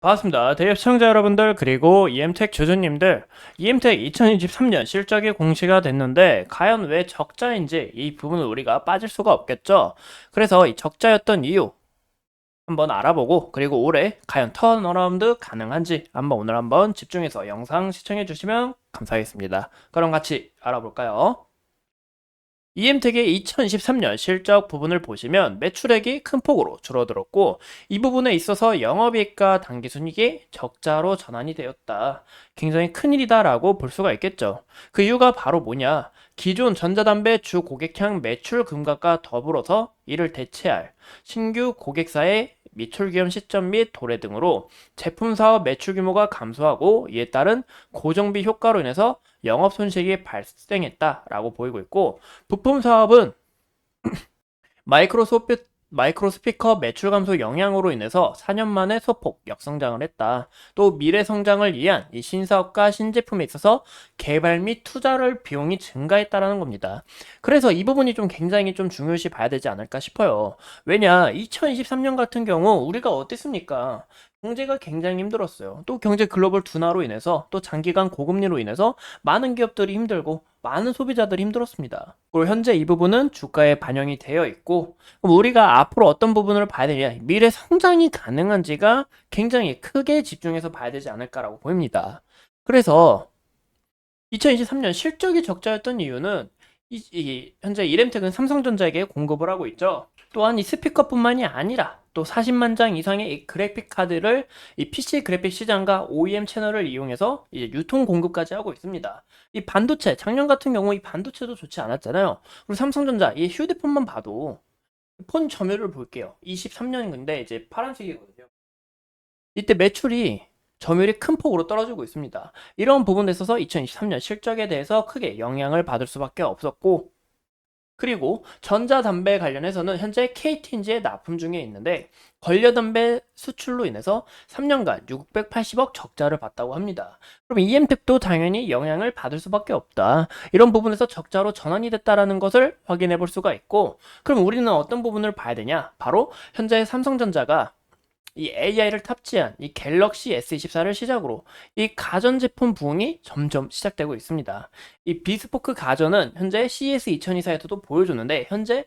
반갑습니다. 대입 시청자 여러분들 그리고 EM택 주주님들, EM택 2023년 실적이 공시가 됐는데 과연 왜 적자인지 이 부분을 우리가 빠질 수가 없겠죠. 그래서 이 적자였던 이유 한번 알아보고, 그리고 올해 과연 턴어라운드 가능한지 오늘 한번 집중해서 영상 시청해 주시면 감사하겠습니다. 그럼 같이 알아볼까요? EM택의 2023년 실적 부분을 보시면 매출액이 큰 폭으로 줄어들었고, 이 부분에 있어서 영업이익과 당기순이익이 적자로 전환이 되었다. 굉장히 큰일이다라고 볼 수가 있겠죠. 그 이유가 바로 뭐냐? 기존 전자담배 주 고객향 매출 금각과 더불어서 이를 대체할 신규 고객사의 미출 기염 시점 및 도래 등으로 제품 사업 매출 규모가 감소하고, 이에 따른 고정비 효과로 인해서 영업 손실이 발생했다라고 보이고 있고, 부품 사업은 마이크로 스피커 매출 감소 영향으로 인해서 4년 만에 소폭 역성장을 했다. 또 미래 성장을 위한 이 신사업과 신제품에 있어서 개발 및 투자를 비용이 증가했다라는 겁니다. 그래서 이 부분이 좀 굉장히 좀 중요시 봐야 되지 않을까 싶어요. 왜냐, 2023년 같은 경우 우리가 어땠습니까? 경제가 굉장히 힘들었어요. 또 경제 글로벌 둔화로 인해서, 또 장기간 고금리로 인해서 많은 기업들이 힘들고 많은 소비자들이 힘들었습니다. 그리고 현재 이 부분은 주가에 반영이 되어 있고, 그럼 우리가 앞으로 어떤 부분을 봐야 되냐, 미래 성장이 가능한지가 굉장히 크게 집중해서 봐야 되지 않을까라고 보입니다. 그래서 2023년 실적이 적자였던 이유는 현재 이램텍은 삼성전자에게 공급을 하고 있죠. 또한 이 스피커뿐만이 아니라 또 40만 장 이상의 이 그래픽 카드를 이 PC 그래픽 시장과 OEM 채널을 이용해서 이제 유통 공급까지 하고 있습니다. 이 반도체, 작년 같은 경우 이 반도체도 좋지 않았잖아요. 그리고 삼성전자 이 휴대폰만 봐도, 폰 점유율을 볼게요. 23년 근데 이제 파란색이거든요. 이때 매출이 점유율이 큰 폭으로 떨어지고 있습니다. 이런 부분에 있어서 2023년 실적에 대해서 크게 영향을 받을 수밖에 없었고, 그리고 전자담배 관련해서는 현재 KT&G에 납품 중에 있는데, 관련담배 수출로 인해서 3년간 680억 적자를 봤다고 합니다. 그럼 EM택도 당연히 영향을 받을 수밖에 없다. 이런 부분에서 적자로 전환이 됐다라는 것을 확인해 볼 수가 있고, 그럼 우리는 어떤 부분을 봐야 되냐? 바로 현재 삼성전자가 이 AI를 탑재한 이 갤럭시 S24를 시작으로 이 가전제품 부흥이 점점 시작되고 있습니다. 이 비스포크 가전은 현재 CES 2024에서도 보여줬는데, 현재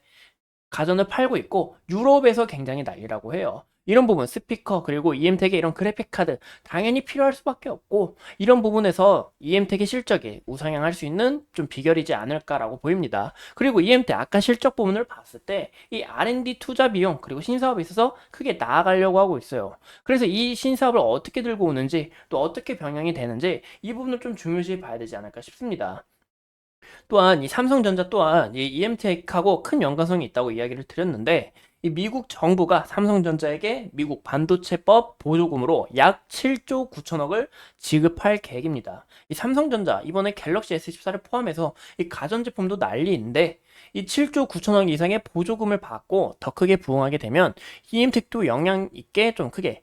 가전을 팔고 있고 유럽에서 굉장히 난리라고 해요. 이런 부분 스피커 그리고 EM택의 이런 그래픽 카드 당연히 필요할 수밖에 없고, 이런 부분에서 EM택의 실적이 우상향할 수 있는 좀 비결이지 않을까라고 보입니다. 그리고 EM택 아까 실적 부분을 봤을 때 이 R&D 투자 비용 그리고 신사업에 있어서 크게 나아가려고 하고 있어요. 그래서 이 신사업을 어떻게 들고 오는지, 또 어떻게 병행이 되는지 이 부분을 좀 중요시 봐야 되지 않을까 싶습니다. 또한 이 삼성전자 또한 이 EMT하고 큰 연관성이 있다고 이야기를 드렸는데, 이 미국 정부가 삼성전자에게 미국 반도체법 보조금으로 약 7조 9천억을 지급할 계획입니다. 이 삼성전자 이번에 갤럭시 S24를 포함해서 이 가전제품도 난리인데, 이 7조 9천억 이상의 보조금을 받고 더 크게 부응하게 되면 EM택도 영향 있게 좀 크게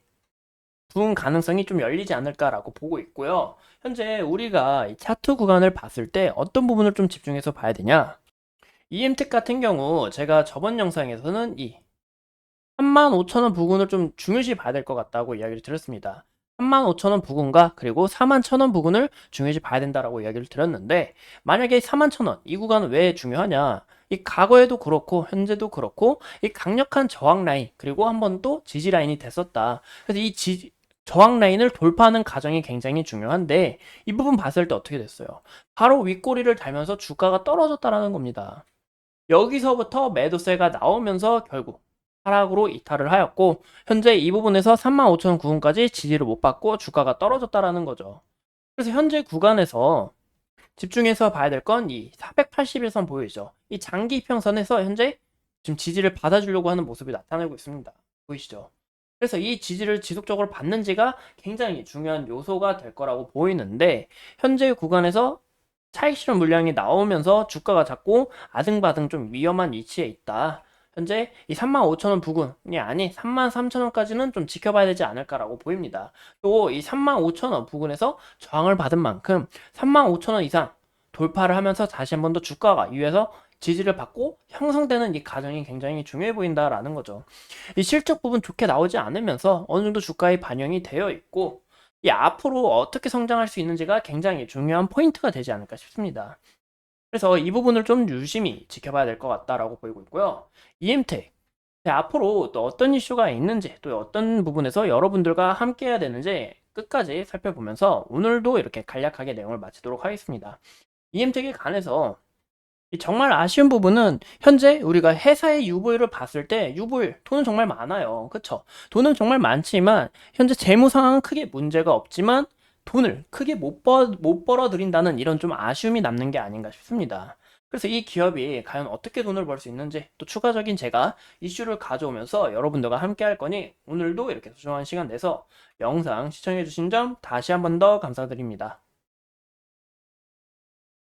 부응 가능성이 좀 열리지 않을까라고 보고 있고요. 현재 우리가 이 차트 구간을 봤을 때 어떤 부분을 좀 집중해서 봐야 되냐? EM택 같은 경우 제가 저번 영상에서는 이 35,000원 부근을 좀 중요시 봐야 될 것 같다고 이야기를 드렸습니다. 35,000원 부근과 그리고 41,000원 부근을 중요시 봐야 된다라고 이야기를 드렸는데, 만약에 41,000원 이 구간은 왜 중요하냐? 이 과거에도 그렇고 현재도 그렇고 이 강력한 저항 라인 그리고 한 번 또 지지 라인이 됐었다. 그래서 저항 라인을 돌파하는 과정이 굉장히 중요한데, 이 부분 봤을 때 어떻게 됐어요? 바로 윗꼬리를 달면서 주가가 떨어졌다라는 겁니다. 여기서부터 매도세가 나오면서 결국 하락으로 이탈을 하였고, 현재 이 부분에서 35,000원 구간까지 지지를 못 받고 주가가 떨어졌다라는 거죠. 그래서 현재 구간에서 집중해서 봐야 될 건 이 481선 보이죠? 이 장기 이평선에서 현재 지금 지지를 받아주려고 하는 모습이 나타나고 있습니다. 보이시죠? 그래서 이 지지를 지속적으로 받는지가 굉장히 중요한 요소가 될 거라고 보이는데, 현재 구간에서 차익 실현 물량이 나오면서 주가가 자꾸 아등바등 좀 위험한 위치에 있다. 현재 이 35,000원 부근이 아닌 33,000원까지는 좀 지켜봐야 되지 않을까라고 보입니다. 또 이 35,000원 부근에서 저항을 받은 만큼 35,000원 이상 돌파를 하면서 다시 한 번 더 주가가 위에서 지지를 받고 형성되는 이 과정이 굉장히 중요해 보인다라는 거죠. 이 실적 부분 좋게 나오지 않으면서 어느 정도 주가에 반영이 되어 있고 이 앞으로 어떻게 성장할 수 있는지가 굉장히 중요한 포인트가 되지 않을까 싶습니다. 그래서 이 부분을 좀 유심히 지켜봐야 될 것 같다라고 보이고 있고요. EM택. 앞으로 또 어떤 이슈가 있는지 또 어떤 부분에서 여러분들과 함께 해야 되는지 끝까지 살펴보면서 오늘도 이렇게 간략하게 내용을 마치도록 하겠습니다. EM택에 관해서 정말 아쉬운 부분은 현재 우리가 회사의 UV를 봤을 때 UV 돈은 정말 많아요. 그쵸? 돈은 정말 많지만 현재 재무 상황은 크게 문제가 없지만 돈을 크게 못 벌어들인다는 이런 좀 아쉬움이 남는 게 아닌가 싶습니다. 그래서 이 기업이 과연 어떻게 돈을 벌 수 있는지 또 추가적인 제가 이슈를 가져오면서 여러분들과 함께 할 거니 오늘도 이렇게 소중한 시간 내서 영상 시청해주신 점 다시 한 번 더 감사드립니다.